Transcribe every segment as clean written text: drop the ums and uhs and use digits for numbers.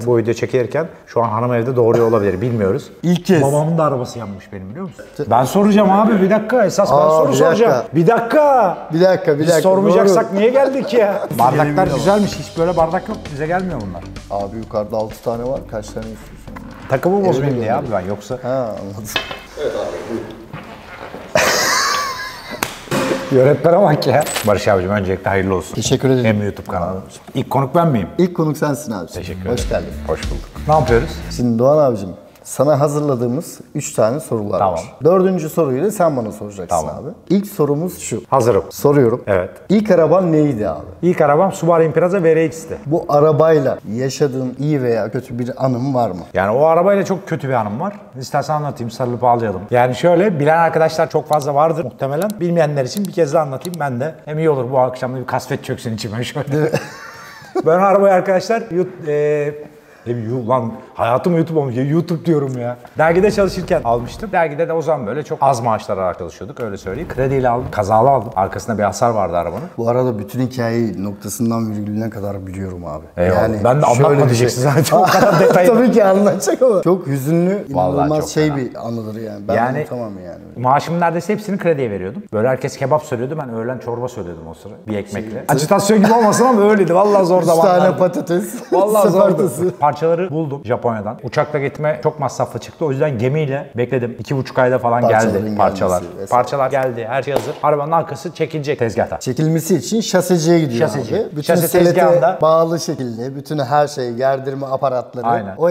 Bu video çekerken şu an hanım evde doğuruyor olabilir, bilmiyoruz. İlk kez. Babamın da arabası yanmış benim, biliyor musun? Ben soracağım abi, bir dakika, esas ben soru soracağım. Bir dakika. Bir dakika. Sormayacaksak niye geldik ya? Bardaklar güzelmiş, hiç böyle bardak yok, bize gelmiyor bunlar. Abi yukarıda 6 tane var, kaç tane istiyorsun? Takımı bozmayayım diye abi ben, yoksa. Ha, anladım. Evet abi, buyurun. Yönetmene bak ya. Barış abicim, öncelikle hayırlı olsun. Teşekkür ederim. Hem YouTube kanalı. İlk konuk ben miyim? İlk konuk sensin abi. Teşekkür ederim. Hoş geldin. Hoş bulduk. Ne yapıyoruz? Şimdi Doğan abicim, sana hazırladığımız 3 tane sorular Tamam. var. 4. soruyu da sen bana soracaksın Tamam. abi. İlk sorumuz şu. Hazırım. Soruyorum. Evet. İlk araban neydi abi? İlk arabam Subaru Impreza VRX'ti. Bu arabayla yaşadığın iyi veya kötü bir anın var mı? Yani o arabayla çok kötü bir anım var. İstersen anlatayım, sarılıp ağlayalım. Yani şöyle, bilen arkadaşlar çok fazla vardır muhtemelen. Bilmeyenler için bir kez daha anlatayım ben de. Hem iyi olur, bu akşam da bir kasvet çöksün içime şöyle. Ben arabayı arkadaşlar lan hayatım YouTube olmuş ya, YouTube diyorum ya. Dergide çalışırken almıştım. Dergide de o zaman böyle çok az maaşlar alarak çalışıyorduk, öyle söyleyeyim. Krediyle aldım, kazalı aldım. Arkasında bir hasar vardı arabanın. Bu arada bütün hikayeyi noktasından virgülüne kadar biliyorum abi. Eyvallah. Ben de anlatma şöyle bir diyeceksin zaten, o kadar detaylı. Tabii ki anlatacak ama çok hüzünlü, inanılmaz çok şey fena. bir anıdır yani. Ben Yani unutamam yani. maaşımın neredeyse hepsini krediye veriyordum. Böyle herkes kebap söylüyordu, ben öğlen çorba söylüyordum o sıra. Bir ekmekle. Acitasyon gibi olmasın ama öyleydi. Vallahi zor 3 zamanlardı. tane patates. Vallahi zordu. Sapartası. Parçaları buldum Japonya'dan. Uçakla gitme çok masraflı çıktı. O yüzden gemiyle bekledim. 2,5 ayda falan Parçaların geldi parçalar. gelmesi vesaire. Parçalar geldi. Her şey hazır. Arabanın arkası çekilecek tezgahta. Çekilmesi için şaseciye gidiyor Şaseci. abi. Bütün Şase selete tezgahında. bağlı şekilde, bütün her şey, gerdirme aparatları. Aynen. O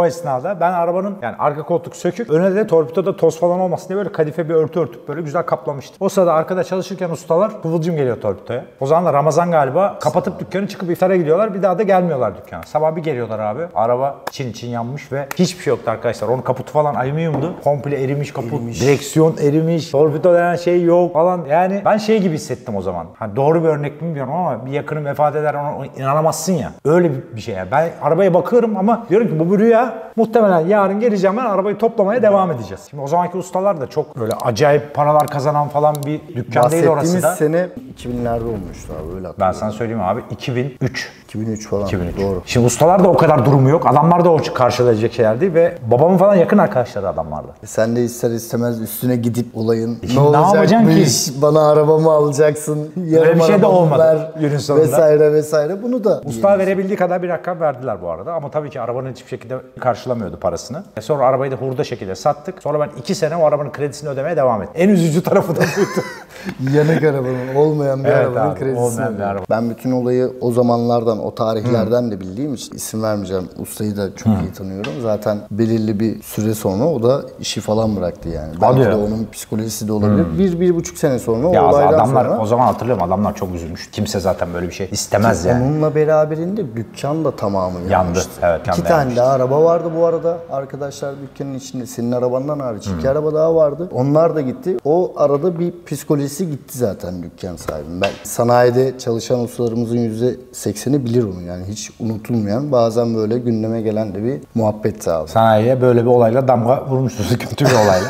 esnada Ben arabanın yani arka koltuk sökük, öne de torpidoda toz falan olmasın diye böyle kadife bir örtü örtüp böyle güzel kaplamıştım. O sırada arkada çalışırken ustalar kıvılcım geliyor torpidoya. O zaman da Ramazan galiba, kapatıp dükkanı çıkıp iftara gidiyorlar, bir daha da gelmiyorlar dükkana. Sabah bir geliyorlar abi, araba çin yanmış ve hiçbir şey yoktu arkadaşlar. Onun kaputu falan alüminyumdu. Komple erimiş kaput, direksiyon erimiş, torpido denen şey yok falan. Yani ben şey gibi hissettim o zaman. Hani doğru bir örnek mi bilmiyorum ama bir yakının vefat eder, ona inanamazsın ya. Öyle bir şey ya. Ben arabaya bakıyorum ama diyorum ki bu bir rüya. Muhtemelen yarın geleceğim, ben arabayı toplamaya devam edeceğiz. Şimdi o zamanki ustalar da çok böyle acayip paralar kazanan falan bir dükkan değil orası da. sene 2000'lerde olmuştu abi, öyle hatırlıyorum. Ben sana söyleyeyim abi, 2003 falan. 2003. Doğru. Şimdi ustalar da o kadar durumu yok. Adamlar da o karşılayacak şeyler değil ve babamın falan yakın arkadaşları adamlardı. Sen de ister istemez üstüne gidip olayın Şimdi ne yapacaksın ki? Bana arabamı alacaksın, yarım bir şey de arabamı olmadı ver, günün sonunda. vesaire. Bunu da Usta verebildiği kadar bir rakam verdiler bu arada ama tabii ki arabanın hiçbir şekilde karşılamıyordu parasını. Sonra arabayı da hurda şekilde sattık. Sonra ben 2 sene o arabanın kredisini ödemeye devam ettim. En üzücü tarafı da buydu. yanık arabanın, olmayan bir Evet arabanın abi, kredisini olmayan bir ödüyorum. araba. Ben bütün olayı o zamanlardan, o tarihlerden de bildiğim için isim vermeyeceğim. Ustayı da çok iyi tanıyorum. Zaten belirli bir süre sonra o da işi falan bıraktı yani. Belki de onun psikolojisi de olabilir. 1,5 sene sonra Ya o olaydan adamlar, sonra. o zaman hatırlıyorum, adamlar çok üzülmüş. Kimse zaten böyle bir şey istemez yani. Onunla beraberinde dükkan da tamamı yanmıştı. Evet, 2 tane daha araba vardı bu arada. Arkadaşlar dükkanın içinde, senin arabandan hariç 2 araba daha vardı. Onlar da gitti. O arada bir psikolojisi gitti zaten dükkan sahibinin. Ben sanayide çalışan ustalarımızın %80'i bilir onu yani, hiç unutulmayan, bazen böyle gündeme gelen de bir muhabbetti abi. Sanayiye böyle bir olayla damga vurmuşsunuz, kötü bir olayla.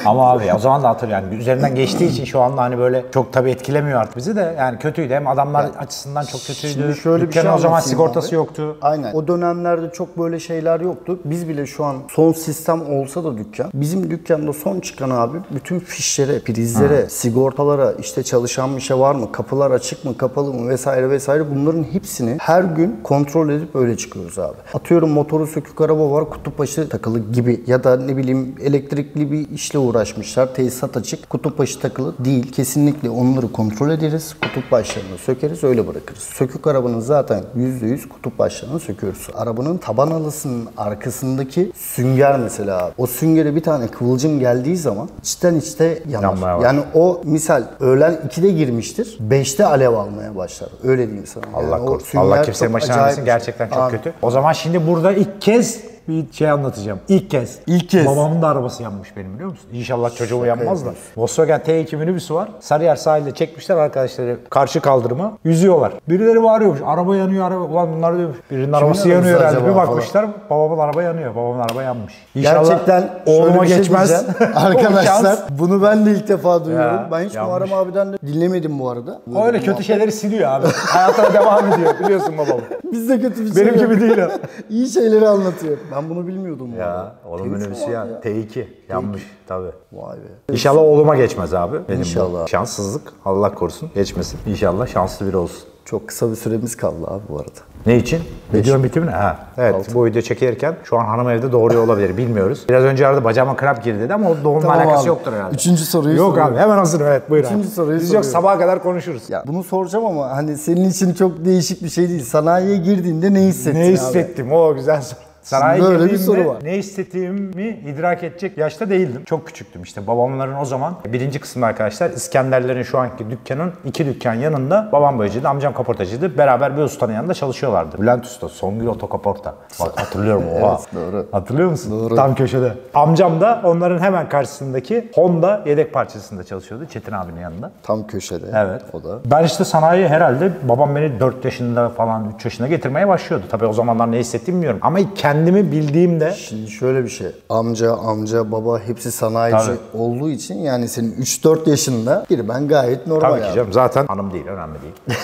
Ama abi o zaman da hatırlıyorum yani, üzerinden geçtiği için şu anda hani böyle çok tabii etkilemiyor artık bizi de, yani kötüydü, hem adamlar açısından çok kötüydü. Şimdi şöyle bir şey Dükkanın o zaman anlatayım sigortası abi. yoktu. Aynen. O dönemlerde çok böyle şeyler yoktu. Biz bile şu an son sistem olsa da bizim dükkanda son çıkan abi bütün fişlere, prizlere, sigortalara, işte çalışan bir şey var mı, kapılar açık mı, kapalı mı vesaire bunların hepsini her gün kontrol edip öyle çıkıyoruz abi. Atıyorum motoru sökük araba var, kutup başı takılı gibi ya da ne bileyim elektrikli bir işle uğraşmışlar, tesisat açık, kutup başı takılı değil. Kesinlikle onları kontrol ederiz, kutup başlarını sökeriz, öyle bırakırız. Sökük arabanın zaten %100 kutup başlarını söküyoruz. Arabanın taban halısının arkasındaki sünger mesela abi. O süngere bir tane kıvılcım geldiği zaman içte yanar. Yani o misal öğlen 2'de girmiştir, 5'te alev almaya başlar. Öyle diyeyim sana. Allah yani korusun. Allah kimsenin başına vermesin. Gerçekten çok kötü. O zaman şimdi burada ilk kez bir şey anlatacağım. İlk kez. Babamın da arabası yanmış benim, biliyor musun? İnşallah çocuğum yanmaz da. Volkswagen T2 minibüsü var. Sarıyer sahilde çekmişler arkadaşları karşı kaldırıma. Yüzüyorlar. Birileri bağırıyormuş. Araba yanıyor, araba. Ulan bunlar diyormuş. Birinin arabası yanıyor herhalde. Bir bakmışlar babamın araba yanıyor. Babamın araba yanmış. İnşallah gerçekten oğluma şöyle bir geçmez. diyeceğim. Arkadaşlar Şans. bunu ben de ilk defa duyuyorum. Ya, Ben hiç yanlış. Muharrem abiden de dinlemedim bu arada. O öyle kötü şeyleri siliyor abi. Hayatına devam ediyor. Biliyorsun babamı. Bizde kötü bir şey Benim yok. gibi değil o. İyi şeyleri anlatıyor. Ben bunu bilmiyordum bu arada. Ya oğlum T3 minibüsü ya. T2 yanmış tabii. Vay be. İnşallah oğluma geçmez abi. Benim İnşallah. bu şanssızlık. Allah korusun geçmesin. İnşallah şanslı biri olsun. Çok kısa bir süremiz kaldı abi bu arada. Ne için? Videonun bitimine? Ha. Evet, bu video çekilirken şu an hanım evde doğuruyor olabilir, bilmiyoruz. Biraz önce aradı, bacağıma kramp girdi dedi ama o doğumla Tamam alakası abi. yoktur herhalde. Üçüncü soruyu Yok soruyorum. abi, hemen hazırım, evet buyur Üçüncü abi. soruyu Biz yok, soruyorum. sabaha kadar konuşuruz. Ya bunu soracağım ama hani senin için çok değişik bir şey değil. Sanayiye girdiğinde ne hissettin Ne abi? hissettim? O güzel soru. Sanayiye Böyle bir girdiğimde soru var. ne hissettiğimi idrak edecek yaşta değildim. Çok küçüktüm işte. Babamların o zaman birinci kısmı arkadaşlar İskenderlerin şu anki dükkanın 2 dükkan yanında babam boyacıydı, amcam kaportacıydı. Beraber bir ustanın yanında çalışıyorlardı. Bülent Usta, Songül Otokaporta. Bak hatırlıyorum oha. Evet, doğru. Hatırlıyor musun? Doğru. Tam köşede. Amcam da onların hemen karşısındaki Honda yedek parçasında çalışıyordu Çetin abinin yanında. Tam köşede. Evet. O da. Ben işte sanayiye herhalde babam beni 4 yaşında falan 3 yaşında getirmeye başlıyordu. Tabii o zamanlar ne hissettiğimi bilmiyorum. Ama kendimi bildiğimde Şimdi şöyle bir şey. Amca, baba hepsi sanayici Tabii. olduğu için yani senin 3-4 yaşında ben gayet normal tabii ki abi. canım zaten hanım değil, önemli değil.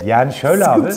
Yani şöyle abi,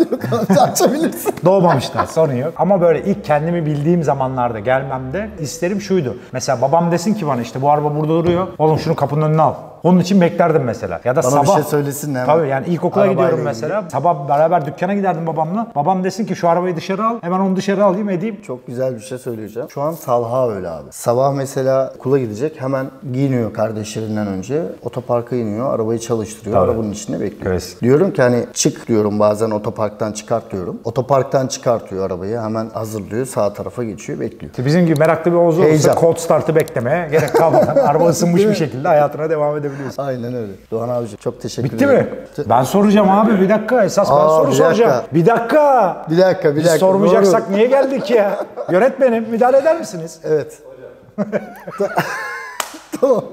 Açabilirsin. doğmamışlar, sorun yok. Ama böyle ilk kendimi bildiğim zamanlarda gelmemde isterim şuydu. Mesela babam desin ki bana işte bu araba burada duruyor. Oğlum şunu kapının önüne al. Onun için beklerdim mesela. Ya da Bana sabah. bir şey söylesin hemen. Tabii yani ilkokula Arabayla gidiyorum ilgili. mesela. Sabah beraber dükkana giderdim babamla. Babam desin ki şu arabayı dışarı al. Hemen onu dışarı alayım edeyim. Çok güzel bir şey söyleyeceğim. Şu an Talha öyle abi. Sabah mesela okula gidecek hemen giyiniyor kardeşlerinden önce. Otoparka iniyor, arabayı çalıştırıyor, Tabii. arabanın içinde bekliyor. Klasik. Diyorum ki hani çık diyorum bazen otoparktan çıkart diyorum. Otoparktan çıkartıyor arabayı hemen hazırlıyor sağ tarafa geçiyor bekliyor. İşte bizim gibi meraklı bir Oğuz olursa Heyecan. cold start'ı beklemeye gerek kalmadan araba ısınmış bir şekilde hayatına devam edebiliyorsun. Aynen öyle. Doğan abici çok teşekkür Bitti ederim. mi? Ben soracağım abi, bir dakika. Esas ben soru bir soracağım. dakika. Bir dakika. Bir dakika. Biz sormayacaksak niye geldik ya? Yönetmenim müdahale eder misiniz? Evet. Tamam.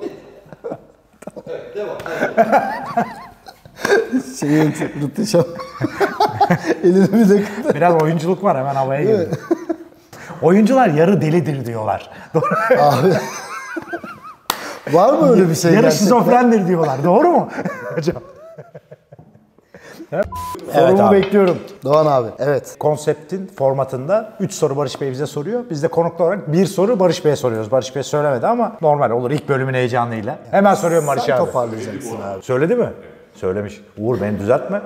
Şeyi unutacağım. Elini bir dakika. Biraz oyunculuk var, hemen havaya giriyor. Oyuncular yarı delidir diyorlar. Abi. Var mı öyle bir şey Yarı gerçekten? şizofrendir diyorlar. Doğru mu? Hocam. Sorumu abi. bekliyorum. Doğan abi. Evet. Konseptin formatında 3 soru Barış Bey bize soruyor. Biz de konuklu olarak 1 soru Barış Bey'e soruyoruz. Barış Bey söylemedi ama normal olur ilk bölümün heyecanıyla. Hemen soruyorum Barış Sen abi. toparlayacaksın abi. Söyledi mi? Söylemiş. Uğur beni düzeltme.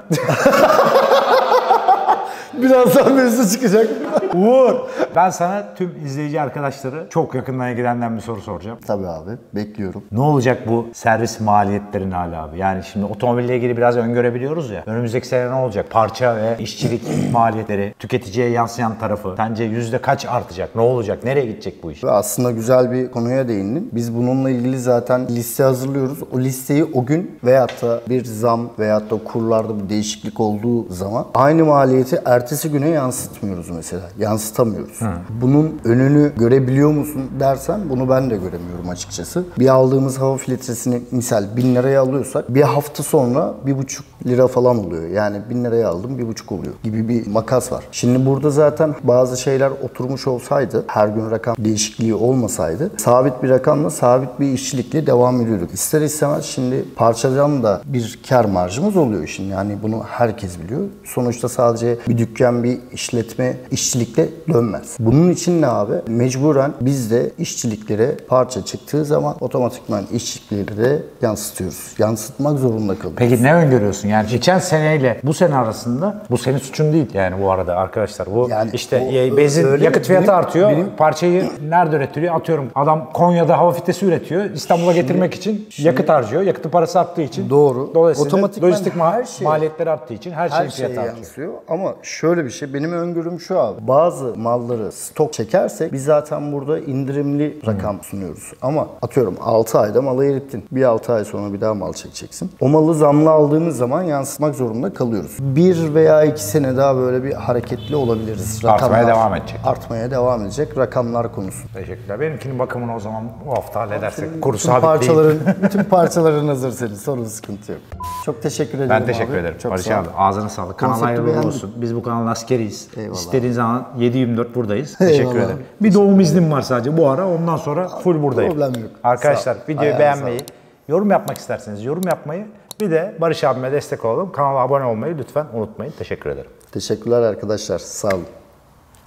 Birazdan mevzu çıkacak. Uğur, ben sana tüm izleyici arkadaşları çok yakından ilgilenen bir soru soracağım. Tabii abi. Bekliyorum. Ne olacak bu servis maliyetlerin hala abi? Yani şimdi otomobille ilgili biraz öngörebiliyoruz ya. Önümüzdeki sene ne olacak? Parça ve işçilik maliyetleri, tüketiciye yansıyan tarafı. Sence yüzde kaç artacak? Ne olacak? Nereye gidecek bu iş? Ve aslında güzel bir konuya değindin. Biz bununla ilgili zaten liste hazırlıyoruz. O listeyi o gün veyahut da bir zam veyahut da kurlarda bir değişiklik olduğu zaman aynı maliyeti ertesi güne yansıtmıyoruz mesela. Yansıtamıyoruz. Bunun önünü görebiliyor musun dersen bunu ben de göremiyorum açıkçası. Bir aldığımız hava filtresini misal 1000 liraya alıyorsak bir hafta sonra 1,5 lira falan oluyor. Yani 1000 liraya aldım 1,5 oluyor gibi bir makas var. Şimdi burada zaten bazı şeyler oturmuş olsaydı, her gün rakam değişikliği olmasaydı sabit bir rakamla, sabit bir işçilikle devam ediyorduk. İster istemez şimdi parçadan da bir kar marjımız oluyor şimdi. Yani bunu herkes biliyor. Sonuçta sadece bir dükkan, bir işletme işçilikle dönmez. Bunun için ne abi? Mecburen biz de işçiliklere parça çıktığı zaman otomatikman işçilikleri de yansıtıyoruz. Yansıtmak zorunda kalıyoruz. Peki ne öngörüyorsun? Yani geçen seneyle bu sene arasında, bu senin suçun değil yani bu arada arkadaşlar. Bu Yani işte o- benzin, öyle yakıt mi? fiyatı artıyor. Benim- Parçayı nerede üretiliyor? Atıyorum adam Konya'da hava filtresi üretiyor. İstanbul'a getirmek için yakıt harcıyor. Yakıtın parası arttığı için. Doğru. Dolayısıyla Otomatikman lojistik her şey- maliyetleri arttığı için her şeyin Her şeye fiyatı artıyor. yansıyor. Ama şöyle bir şey, benim öngörüm şu abi. bazı malları stok çekersek biz zaten burada indirimli rakam sunuyoruz. Ama atıyorum 6 ayda malı erittin. Bir 6 ay sonra bir daha mal çekeceksin. O malı zamlı aldığımız zaman yansıtmak zorunda kalıyoruz. 1 veya 2 sene daha böyle bir hareketli olabiliriz. Artmaya devam edecek. Artmaya devam edecek rakamlar konusu. Teşekkürler. Benimkinin bakımını o zaman bu hafta halledersek. Kuru Bütün sabitleyeyim. bütün parçaların hazır senin. Sorun sıkıntı yok. Çok teşekkür ederim Ben teşekkür abi. ederim. Çok Barış sağ ol. abi ağzına sağlık. Kanal Konsepti hayırlı beğendim. olsun. Biz bu kanalın askeriyiz. Eyvallah. İstediğin zaman 7/24 buradayız. Teşekkür Eyvallah. ederim. Bir doğum iznim var sadece bu ara. Ondan sonra full buradayım. Problem yok. Arkadaşlar Sağ ol. videoyu Ayağına beğenmeyi, yorum yapmak isterseniz yorum yapmayı, bir de Barış abime destek olalım. Kanala abone olmayı lütfen unutmayın. Teşekkür ederim. Teşekkürler arkadaşlar. Sağ olun.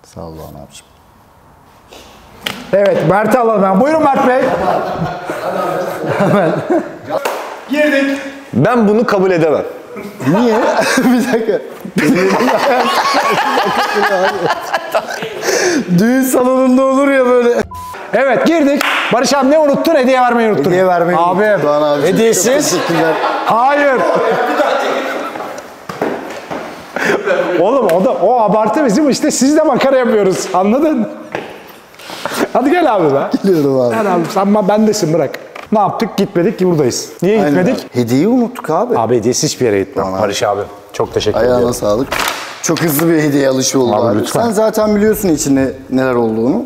Sağ ol Doğan abiciğim. Evet, Mert'i alalım ben. Buyurun Mert Bey. Girdik. Ben bunu kabul edemem. Niye? Bir dakika. Düğün salonunda olur ya böyle. Evet, girdik. Barış abi ne unuttun? Hediye vermeyi unuttun. Hediye vermeyi Abi, Doğan abiciğim, çok hediyesiz. teşekkürler. Hayır. Oğlum o abartı bizim işte siz de makara yapıyoruz. Anladın? Hadi gel abi be. Biliyorum abi. Gel abi sen bendesin bırak. Ne yaptık? Gitmedik ki buradayız. Niye Aynen gitmedik? abi. Hediyeyi unuttuk abi. Abi hediyesiz hiçbir yere gitmem. Tamam abi. Barış abi çok teşekkür Ayağına ediyorum. sağlık. Çok hızlı bir hediye alışı oldu Abi abi. lütfen. Sen zaten biliyorsun içinde neler olduğunu.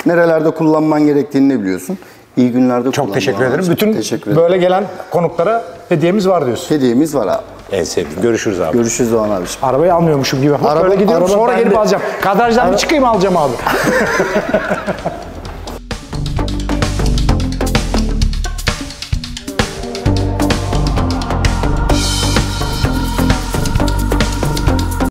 Nerelerde kullanman gerektiğini de biliyorsun. İyi günlerde Çok kullan teşekkür Doğan ederim. abiciğim. Bütün teşekkür ederim. böyle gelen konuklara hediyemiz var diyorsun. Hediyemiz var abi. En sevdiğim. Görüşürüz abi. Görüşürüz Doğan abiciğim. Arabayı almıyormuşum gibi. Araba- Böyle gidiyorum araba sonra bende. gelip alacağım. Kadrajdan bir çıkayım alacağım abi.